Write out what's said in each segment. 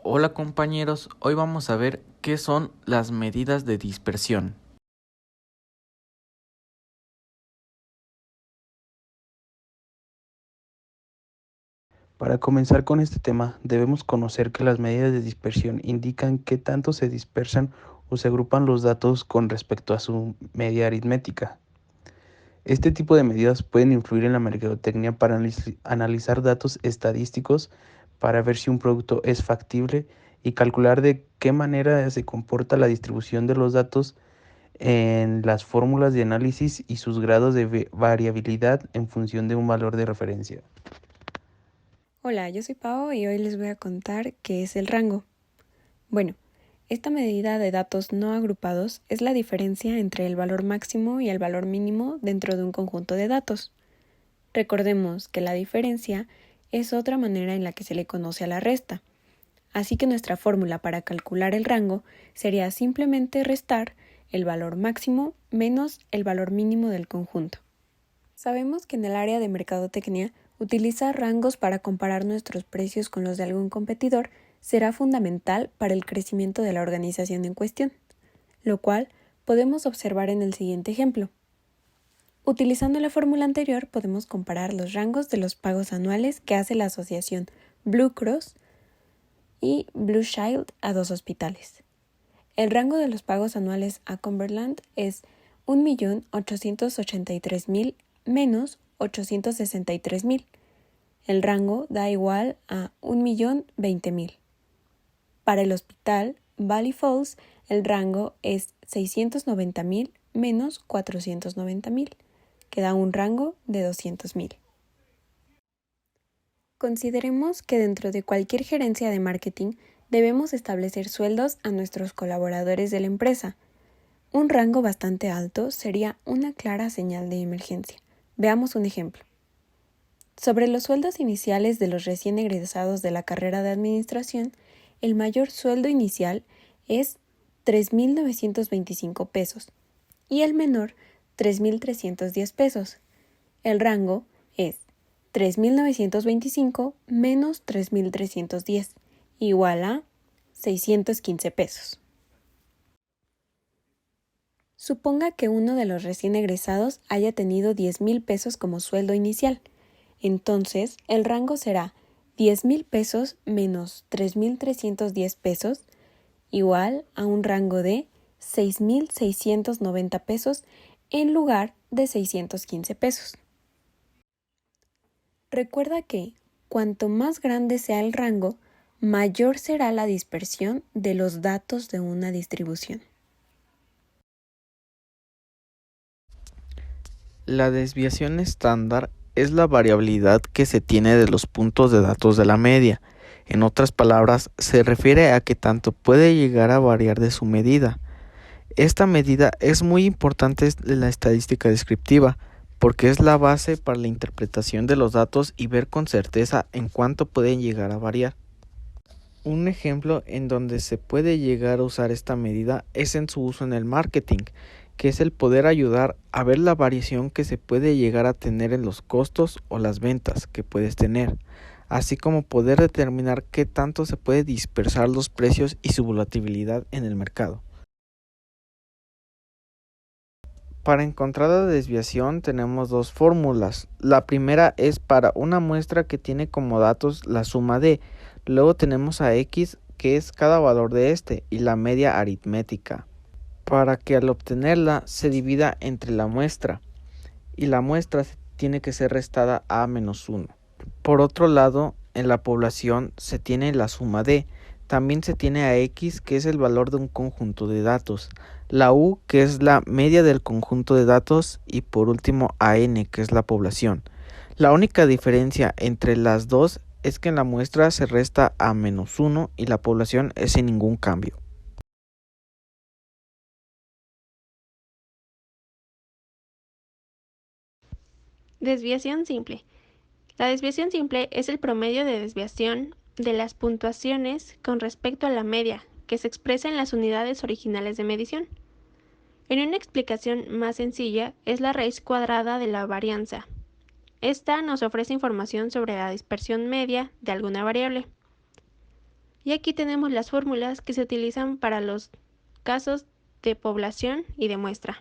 Hola compañeros, hoy vamos a ver qué son las medidas de dispersión. Para comenzar con este tema, debemos conocer que las medidas de dispersión indican qué tanto se dispersan o se agrupan los datos con respecto a su media aritmética. Este tipo de medidas pueden influir en la mercadotecnia para analizar datos estadísticos para ver si un producto es factible y calcular de qué manera se comporta la distribución de los datos en las fórmulas de análisis y sus grados de variabilidad en función de un valor de referencia. Hola, yo soy Pau y hoy les voy a contar qué es el rango. Bueno, esta medida de datos no agrupados es la diferencia entre el valor máximo y el valor mínimo dentro de un conjunto de datos. Recordemos que la diferencia es otra manera en la que se le conoce a la resta, así que nuestra fórmula para calcular el rango sería simplemente restar el valor máximo menos el valor mínimo del conjunto. Sabemos que en el área de mercadotecnia, utilizar rangos para comparar nuestros precios con los de algún competidor será fundamental para el crecimiento de la organización en cuestión, lo cual podemos observar en el siguiente ejemplo. Utilizando la fórmula anterior, podemos comparar los rangos de los pagos anuales que hace la asociación Blue Cross y Blue Shield a dos hospitales. El rango de los pagos anuales a Cumberland es 1.883.000 menos 863.000. El rango da igual a 1.020.000. Para el hospital Valley Falls, el rango es 690.000 menos 490.000, que da un rango de 200.000. Consideremos que dentro de cualquier gerencia de marketing debemos establecer sueldos a nuestros colaboradores de la empresa. Un rango bastante alto sería una clara señal de emergencia. Veamos un ejemplo. Sobre los sueldos iniciales de los recién egresados de la carrera de administración, el mayor sueldo inicial es 3.925 pesos y el menor 3.310 pesos. El rango es 3.925 menos 3.310, igual a 615 pesos. Suponga que uno de los recién egresados haya tenido 10.000 pesos como sueldo inicial. Entonces, el rango será 10.000 pesos menos 3.310 pesos, igual a un rango de 6.690 pesos en lugar de 615 pesos. Recuerda que, cuanto más grande sea el rango, mayor será la dispersión de los datos de una distribución. La desviación estándar es la variabilidad que se tiene de los puntos de datos de la media. En otras palabras, se refiere a que tanto puede llegar a variar de su medida. Esta medida es muy importante en la estadística descriptiva, porque es la base para la interpretación de los datos y ver con certeza en cuánto pueden llegar a variar. Un ejemplo en donde se puede llegar a usar esta medida es en su uso en el marketing, que es el poder ayudar a ver la variación que se puede llegar a tener en los costos o las ventas que puedes tener, así como poder determinar qué tanto se puede dispersar los precios y su volatilidad en el mercado. Para encontrar la desviación tenemos dos fórmulas. La primera es para una muestra que tiene como datos la suma de, luego tenemos a x que es cada valor de este y la media aritmética, para que al obtenerla se divida entre la muestra y la muestra tiene que ser restada a menos 1. Por otro lado, en la población se tiene la suma de, también se tiene a x que es el valor de un conjunto de datos, la u que es la media del conjunto de datos y por último a n que es la población. La única diferencia entre las dos es que en la muestra se resta a menos 1 y la población es sin ningún cambio. Desviación simple. La desviación simple es el promedio de desviación de las puntuaciones con respecto a la media, que se expresa en las unidades originales de medición. En una explicación más sencilla, es la raíz cuadrada de la varianza. Esta nos ofrece información sobre la dispersión media de alguna variable. Y aquí tenemos las fórmulas que se utilizan para los casos de población y de muestra.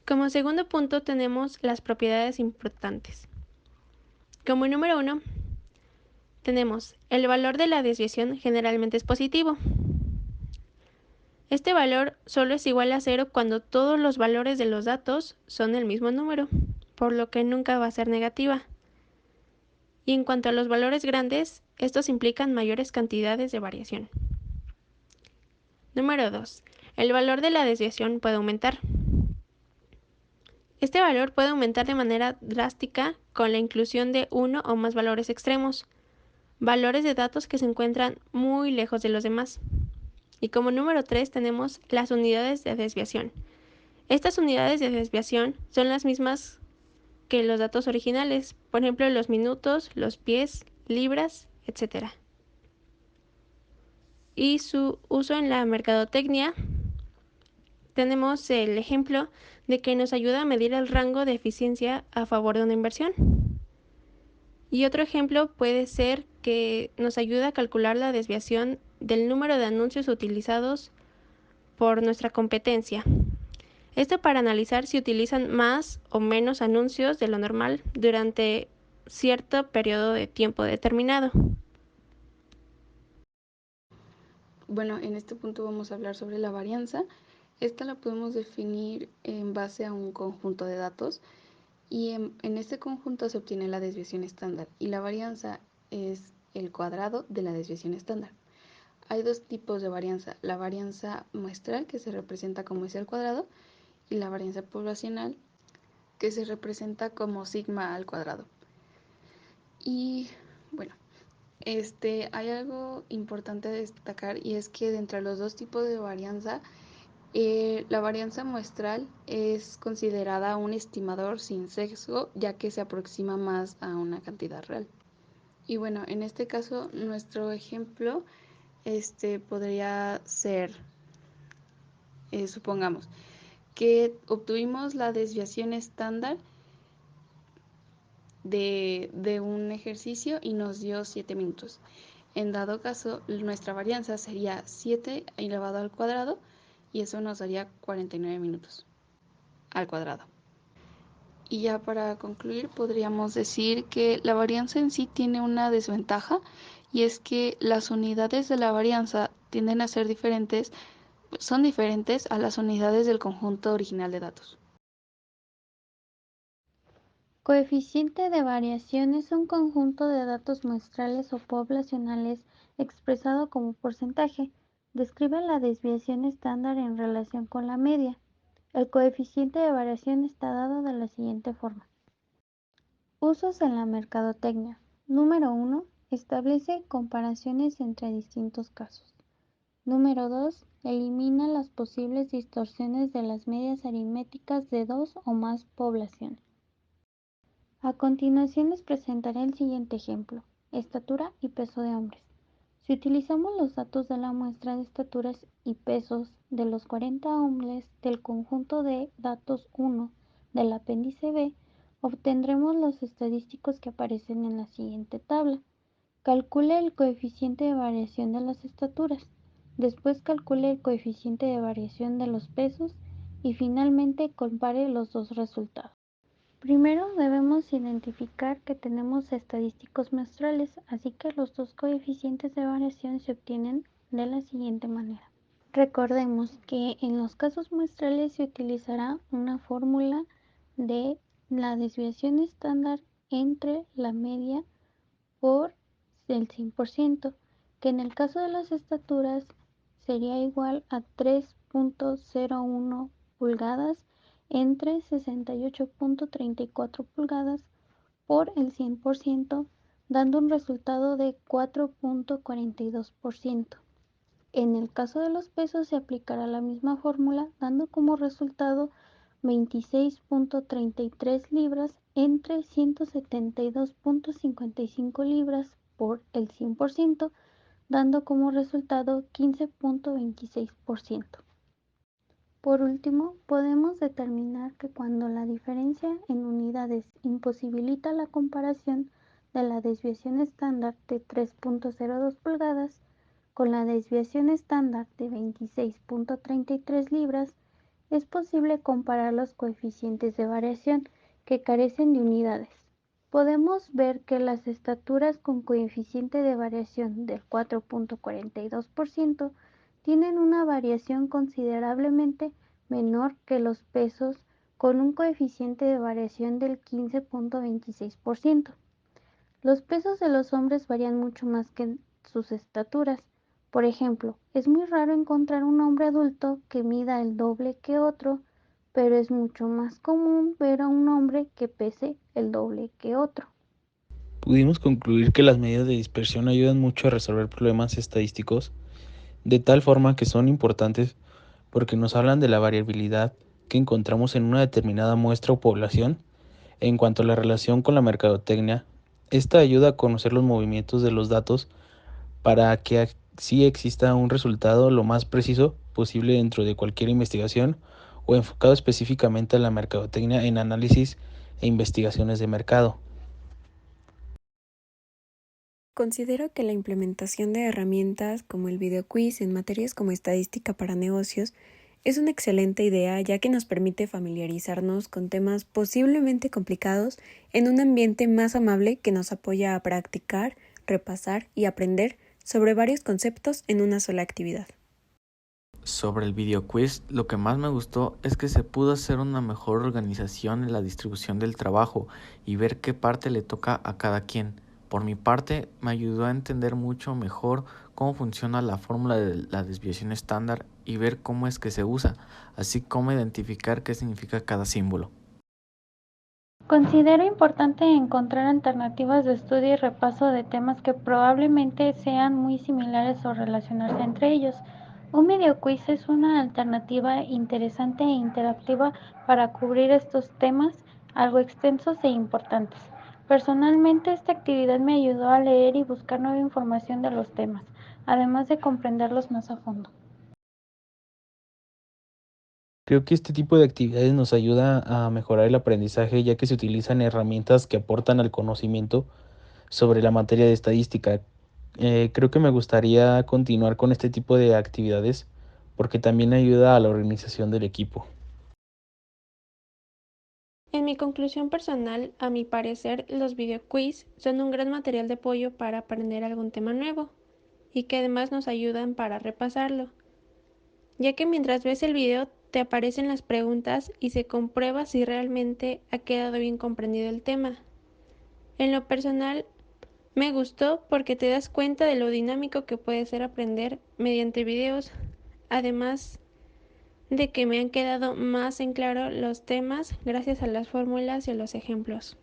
Como segundo punto tenemos las propiedades importantes. Como número 1, tenemos el valor de la desviación generalmente es positivo. Este valor solo es igual a 0 cuando todos los valores de los datos son el mismo número, por lo que nunca va a ser negativa. Y en cuanto a los valores grandes, estos implican mayores cantidades de variación. Número 2. El valor de la desviación puede aumentar. Este valor puede aumentar de manera drástica con la inclusión de uno o más valores extremos, valores de datos que se encuentran muy lejos de los demás. Y como número 3 tenemos las unidades de desviación. Estas unidades de desviación son las mismas que los datos originales, por ejemplo los minutos, los pies, libras, etc. Y su uso en la mercadotecnia, tenemos el ejemplo de que nos ayuda a medir el rango de eficiencia a favor de una inversión. Y otro ejemplo puede ser que nos ayuda a calcular la desviación del número de anuncios utilizados por nuestra competencia. Esto para analizar si utilizan más o menos anuncios de lo normal durante cierto periodo de tiempo determinado. Bueno, en este punto vamos a hablar sobre la varianza. Esta la podemos definir en base a un conjunto de datos y en este conjunto se obtiene la desviación estándar y la varianza es el cuadrado de la desviación estándar. Hay dos tipos de varianza, la varianza muestral que se representa como S al cuadrado y la varianza poblacional que se representa como sigma al cuadrado. Y bueno, hay algo importante a destacar y es que dentro de los dos tipos de varianza, la varianza muestral es considerada un estimador sin sesgo ya que se aproxima más a una cantidad real. Y bueno, en este caso nuestro ejemplo podría ser, supongamos, que obtuvimos la desviación estándar de un ejercicio y nos dio 7 minutos. En dado caso, nuestra varianza sería 7 elevado al cuadrado y eso nos daría 49 minutos al cuadrado. Y ya para concluir, podríamos decir que la varianza en sí tiene una desventaja y es que las unidades de la varianza tienden a ser diferentes, son diferentes a las unidades del conjunto original de datos. Coeficiente de variación es un conjunto de datos muestrales o poblacionales expresado como porcentaje. Describe la desviación estándar en relación con la media. El coeficiente de variación está dado de la siguiente forma. Usos en la mercadotecnia. Número 1. Establece comparaciones entre distintos casos. Número 2. Elimina las posibles distorsiones de las medias aritméticas de dos o más poblaciones. A continuación les presentaré el siguiente ejemplo: estatura y peso de hombres. Si utilizamos los datos de la muestra de estaturas y pesos de los 40 hombres del conjunto de datos 1 del apéndice B, obtendremos los estadísticos que aparecen en la siguiente tabla. Calcule el coeficiente de variación de las estaturas, después calcule el coeficiente de variación de los pesos y finalmente compare los dos resultados. Primero debemos identificar que tenemos estadísticos muestrales, así que los dos coeficientes de variación se obtienen de la siguiente manera. Recordemos que en los casos muestrales se utilizará una fórmula de la desviación estándar entre la media por el 100%, que en el caso de las estaturas sería igual a 3.01 pulgadas entre 68.34 pulgadas por el 100%, dando un resultado de 4.42%. En el caso de los pesos se aplicará la misma fórmula, dando como resultado 26.33 libras entre 172.55 libras por el 100%, dando como resultado 15.26%. Por último, podemos determinar que cuando la diferencia en unidades imposibilita la comparación, de la desviación estándar de 3.02 pulgadas con la desviación estándar de 26.33 libras, es posible comparar los coeficientes de variación que carecen de unidades. Podemos ver que las estaturas con coeficiente de variación del 4.42% tienen una variación considerablemente menor que los pesos con un coeficiente de variación del 15.26%. Los pesos de los hombres varían mucho más que sus estaturas. Por ejemplo, es muy raro encontrar un hombre adulto que mida el doble que otro, pero es mucho más común ver a un hombre que pese el doble que otro. Pudimos concluir que las medidas de dispersión ayudan mucho a resolver problemas estadísticos, de tal forma que son importantes porque nos hablan de la variabilidad que encontramos en una determinada muestra o población. En cuanto a la relación con la mercadotecnia, esta ayuda a conocer los movimientos de los datos para que así exista un resultado lo más preciso posible dentro de cualquier investigación o enfocado específicamente a la mercadotecnia en análisis e investigaciones de mercado. Considero que la implementación de herramientas como el videoquiz en materias como estadística para negocios es una excelente idea, ya que nos permite familiarizarnos con temas posiblemente complicados en un ambiente más amable que nos apoya a practicar, repasar y aprender sobre varios conceptos en una sola actividad. Sobre el video quiz, lo que más me gustó es que se pudo hacer una mejor organización en la distribución del trabajo y ver qué parte le toca a cada quien. Por mi parte, me ayudó a entender mucho mejor cómo funciona la fórmula de la desviación estándar y ver cómo es que se usa, así como identificar qué significa cada símbolo. Considero importante encontrar alternativas de estudio y repaso de temas que probablemente sean muy similares o relacionarse entre ellos. Un videoquiz es una alternativa interesante e interactiva para cubrir estos temas algo extensos e importantes. Personalmente, esta actividad me ayudó a leer y buscar nueva información de los temas, además de comprenderlos más a fondo. Creo que este tipo de actividades nos ayuda a mejorar el aprendizaje ya que se utilizan herramientas que aportan al conocimiento sobre la materia de estadística. Creo que me gustaría continuar con este tipo de actividades porque también ayuda a la organización del equipo. En mi conclusión personal, a mi parecer, los videoquiz son un gran material de apoyo para aprender algún tema nuevo y que además nos ayudan para repasarlo, ya que mientras ves el video te aparecen las preguntas y se comprueba si realmente ha quedado bien comprendido el tema. En lo personal, me gustó porque te das cuenta de lo dinámico que puede ser aprender mediante videos, además de que me han quedado más en claro los temas gracias a las fórmulas y a los ejemplos.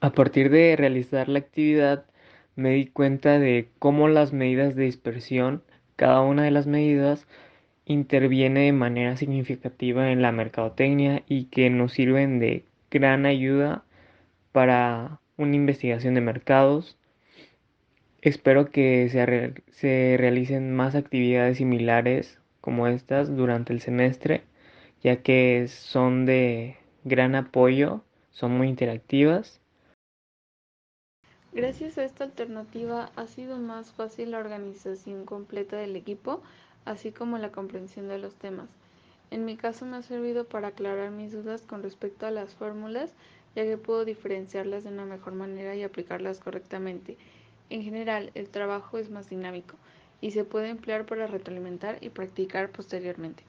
A partir de realizar la actividad, me di cuenta de cómo las medidas de dispersión, cada una de las medidas, interviene de manera significativa en la mercadotecnia y que nos sirven de gran ayuda para una investigación de mercados. Espero que se realicen más actividades similares como estas durante el semestre, ya que son de gran apoyo, son muy interactivas. Gracias a esta alternativa ha sido más fácil la organización completa del equipo, así como la comprensión de los temas. En mi caso me ha servido para aclarar mis dudas con respecto a las fórmulas, ya que puedo diferenciarlas de una mejor manera y aplicarlas correctamente. En general, el trabajo es más dinámico y se puede emplear para retroalimentar y practicar posteriormente.